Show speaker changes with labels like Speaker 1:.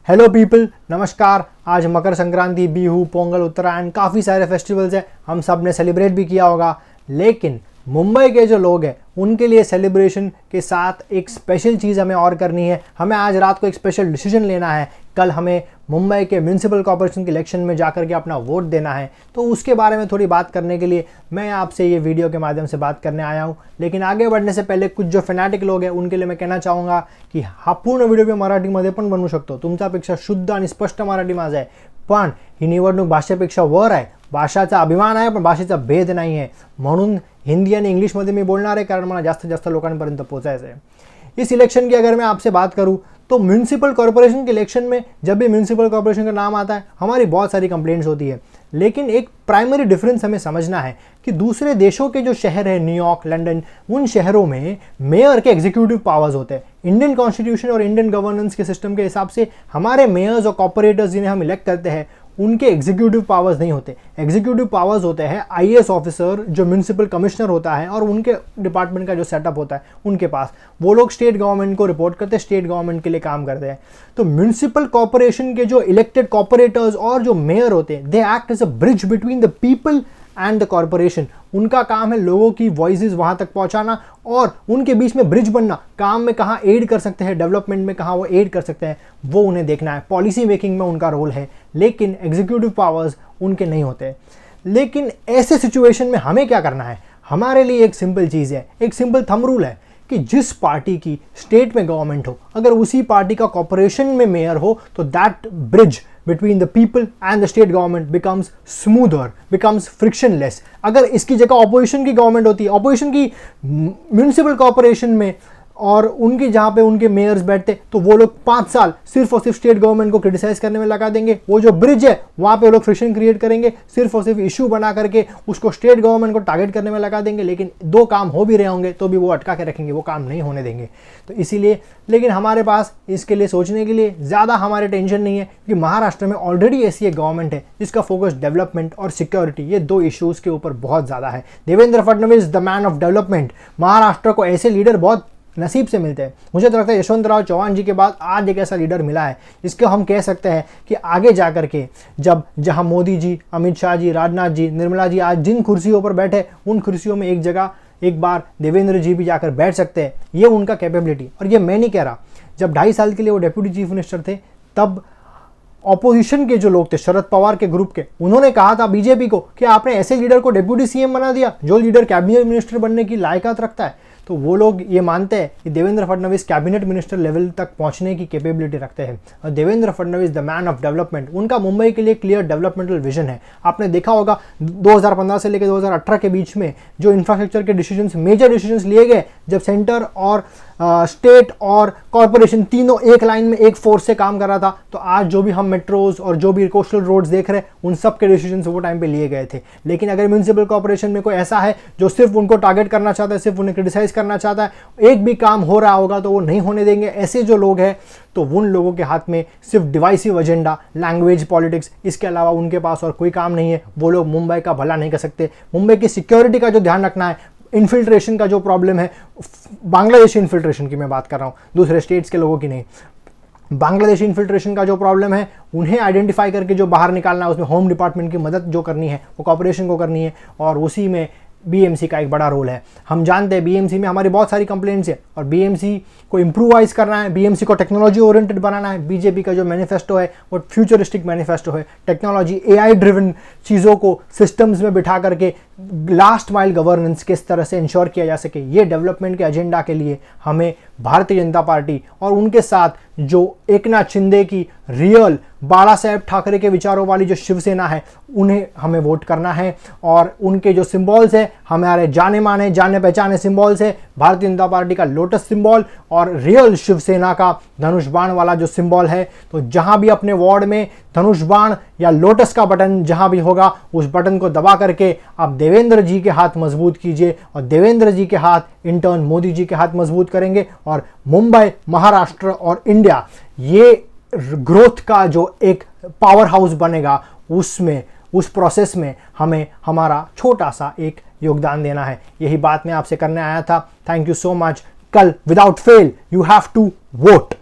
Speaker 1: Hello people, नमस्कार। आज मकर संक्रांति, बिहू, पोंगल, उत्तरायण, काफ़ी सारे फेस्टिवल्स हैं। हम सब ने सेलिब्रेट भी किया होगा। लेकिन मुंबई के जो लोग हैं उनके लिए सेलिब्रेशन के साथ एक स्पेशल चीज़ हमें और करनी है। हमें आज रात को एक स्पेशल डिसीजन लेना है। कल हमें मुंबई के म्यूनसिपल कॉर्पोरेशन के इलेक्शन में जाकर के अपना वोट देना है। तो उसके बारे में थोड़ी बात करने के लिए मैं आपसे ये वीडियो के माध्यम से बात करने आया हूँ। लेकिन आगे बढ़ने से पहले कुछ जो फॅनॅटिक लोग हैं उनके लिए मैं कहना चाहूँगा की हा पूर्ण व्हिडिओ मी मराठीमध्ये पण बनवू शकतो। तुमच्यापेक्षा शुद्ध आणि स्पष्ट मराठी माझं आहे, पण ही निवडणूक भाषेपेक्षा वर आहे। भाषाचा अभिमान आहे पण भाषेचा भेद नाही आहे। म्हणून हिंदी आणि इंग्लिशमध्ये मी बोलणार आहे, कारण मला जास्तीत जास्त लोकांपर्यंत पोहोचायचं आहे। इस इलेक्शन की अगर मैं आपसे बात करूं तो म्यूनसिपल कॉर्पोरेशन के इलेक्शन में जब भी म्यूनसिपल कॉर्पोरेशन का नाम आता है हमारी बहुत सारी कंप्लेंट्स होती है। लेकिन एक प्राइमरी डिफरेंस हमें समझना है कि दूसरे देशों के जो शहर है, न्यूयॉर्क, लंदन, उन शहरों में मेयर के एग्जीक्यूटिव पावर्स होते हैं। इंडियन कॉन्स्टिट्यूशन और इंडियन गवर्नेंस के सिस्टम के हिसाब से हमारे मेयर्स और कॉर्पोरेटर्स जिन्हें हम इलेक्ट करते हैं उनके एग्जीक्यूटिव पावर्स नहीं होते। एग्जीक्यूटिव पावर्स होते हैं आईएएस ऑफिसर जो म्यूनसिपल कमिश्नर होता है और उनके डिपार्टमेंट का जो सेटअप होता है उनके पास। वो लोग स्टेट गवर्नमेंट को रिपोर्ट करते हैं, स्टेट गवर्नमेंट के लिए काम करते हैं। तो म्यूनसिपल कॉर्पोरेशन के जो इलेक्टेड कॉर्पोरेटर्स और जो मेयर होते हैं, they act as a bridge between the people and the corporation. उनका काम है लोगों की वॉइसेस वहाँ तक पहुँचाना और उनके बीच में ब्रिज बनना। काम में कहाँ एड कर सकते हैं, डेवलपमेंट में कहाँ वो एड कर सकते हैं, वो उन्हें देखना है। पॉलिसी मेकिंग में उनका रोल है, लेकिन एग्जीक्यूटिव पावर्स उनके नहीं होते। लेकिन ऐसे सिचुएशन में हमें क्या करना है? हमारे लिए एक सिंपल चीज़ है, एक सिंपल थंब रूल है कि जिस पार्टी की स्टेट में गवर्नमेंट हो, अगर उसी पार्टी का कॉर्पोरेशन में मेयर हो तो that bridge between the people and the state government becomes smoother, becomes frictionless। अगर इसकी जगह ऑपोजिशन की गवर्नमेंट होती है, ऑपोजिशन की म्यूनसिपल कॉर्पोरेशन में और उनकी जहाँ पे उनके मेयर्स बैठते, तो वो लोग 5 साल सिर्फ और सिर्फ स्टेट गवर्नमेंट को क्रिटिसाइज करने में लगा देंगे। वो जो ब्रिज है वहाँ पे वो लोग फ्रिक्शन क्रिएट करेंगे, सिर्फ और सिर्फ इशू बना करके उसको स्टेट गवर्नमेंट को टारगेट करने में लगा देंगे। लेकिन 2 काम हो भी रहे होंगे तो भी वो अटका के रखेंगे, वो काम नहीं होने देंगे। तो इसीलिए, लेकिन हमारे पास इसके लिए सोचने के लिए ज़्यादा हमारे टेंशन नहीं है, क्योंकि महाराष्ट्र में ऑलरेडी ऐसी एक गवर्नमेंट है जिसका फोकस डेवलपमेंट और सिक्योरिटी, ये 2 इशूज़ के ऊपर बहुत ज़्यादा है। Devendra Fadnavis the man of development. Maharashtra को ऐसे लीडर बहुत नसीब से मिलते हैं। मुझे तो लगता है यशवंतराव चौहान जी के बाद आज एक ऐसा लीडर मिला है जिसको हम कह सकते हैं कि आगे जा कर के जहां मोदी जी, अमित शाह जी, राजनाथ जी, निर्मला जी आज जिन कुर्सियों पर बैठे, उन कुर्सियों में एक जगह एक बार देवेंद्र जी भी जाकर बैठ सकते हैं। ये उनका कैपेबिलिटी। और ये मैं नहीं कह रहा, जब 2.5 साल के लिए वो डेप्यूटी चीफ मिनिस्टर थे तब ऑपोजिशन के जो लोग थे, शरद पवार के ग्रुप के, उन्होंने कहा था बीजेपी को कि आपने ऐसे लीडर को डेप्यूटी सीएम बना दिया जो लीडर कैबिनेट मिनिस्टर बनने की लायकात रखता है। तो वो लोग ये मानते हैं कि Devendra Fadnavis cabinet minister level तक पहुंचने की कैपेबिलिटी रखते हैं। और Devendra Fadnavis the man of development, उनका मुंबई के लिए क्लियर डेवलपमेंटल विजन है। आपने देखा होगा 2015 से लेकर 2018 के बीच में जो इंफ्रास्ट्रक्चर के डिसीजंस, मेजर डिसीजंस लिए गए, जब सेंटर और स्टेट और कॉर्पोरेशन तीनों एक लाइन में एक फोर्स से काम कर रहा था, तो आज जो भी हम मेट्रोज और जो भी कोस्टल रोड्स देख रहे हैं उन सब के डिसीजंस वो टाइम पे लिए गए थे। लेकिन अगर म्यूनसिपल कॉर्पोरेशन में कोई ऐसा है जो सिर्फ उनको टारगेट करना चाहता है, सिर्फ उन्हें क्रिटिसाइज करना चाहता है, एक भी काम हो रहा होगा तो वो नहीं होने देंगे। ऐसे जो लोग हैं तो उन लोगों के हाथ में सिर्फ डिवाइसिव एजेंडा, लैंग्वेज पॉलिटिक्स, इसके अलावा उनके पास और कोई काम नहीं है। वो लोग मुंबई का भला नहीं कर सकते। मुंबई की सिक्योरिटी का जो ध्यान रखना है, इन्फिल्ट्रेशन का जो प्रॉब्लम है, बांग्लादेशी इन्फिल्ट्रेशन की मैं बात कर रहा हूँ, दूसरे स्टेट्स के लोगों की नहीं। बांग्लादेशी इन्फिल्ट्रेशन का जो प्रॉब्लम है उन्हें आइडेंटिफाई करके जो बाहर निकालना है, उसमें होम डिपार्टमेंट की मदद जो करनी है वो कॉर्पोरेशन को करनी है। और उसी में बीएमसी का एक बड़ा रोल है। हम जानते हैं बीएमसी में हमारी बहुत सारी कंप्लेंट्स है और बीएमसी को इम्प्रूवाइज करना है, बीएमसी को टेक्नोलॉजी ओरिएंटेड बनाना है। बीजेपी का जो मैनिफेस्टो है वो फ्यूचरिस्टिक मैनिफेस्टो है। टेक्नोलॉजी, एआई ड्रिवन चीज़ों को सिस्टम्स में बिठा करके लास्ट माइल गवर्नेंस किस तरह से इंश्योर किया जा सके, ये डेवलपमेंट के एजेंडा के लिए हमें भारतीय जनता पार्टी और उनके साथ जो एकनाथ शिंदे की रियल बाला साहेब ठाकरे के विचारों वाली जो शिवसेना है उन्हें हमें वोट करना है। और उनके जो सिंबल्स है हमारे जाने माने, जाने पहचाने सिंबल्स है। भारतीय जनता पार्टी का लोटस सिंबल और रियल शिवसेना का धनुष बाण वाला जो सिंबल है। तो जहां भी अपने वार्ड में धनुष बाण या लोटस का बटन जहां भी होगा उस बटन को दबा करके आप देवेंद्र जी के हाथ मजबूत कीजिए और देवेंद्र जी के हाथ इंटर्न मोदी जी के हाथ मजबूत करेंगे। और मुंबई, महाराष्ट्र और इंडिया ये ग्रोथ का जो एक पावर हाउस बनेगा, उसमें उस प्रोसेस में हमें हमारा छोटा सा एक योगदान देना है। यही बात मैं आपसे करने आया था। Thank you so much. कल without fail you have to vote.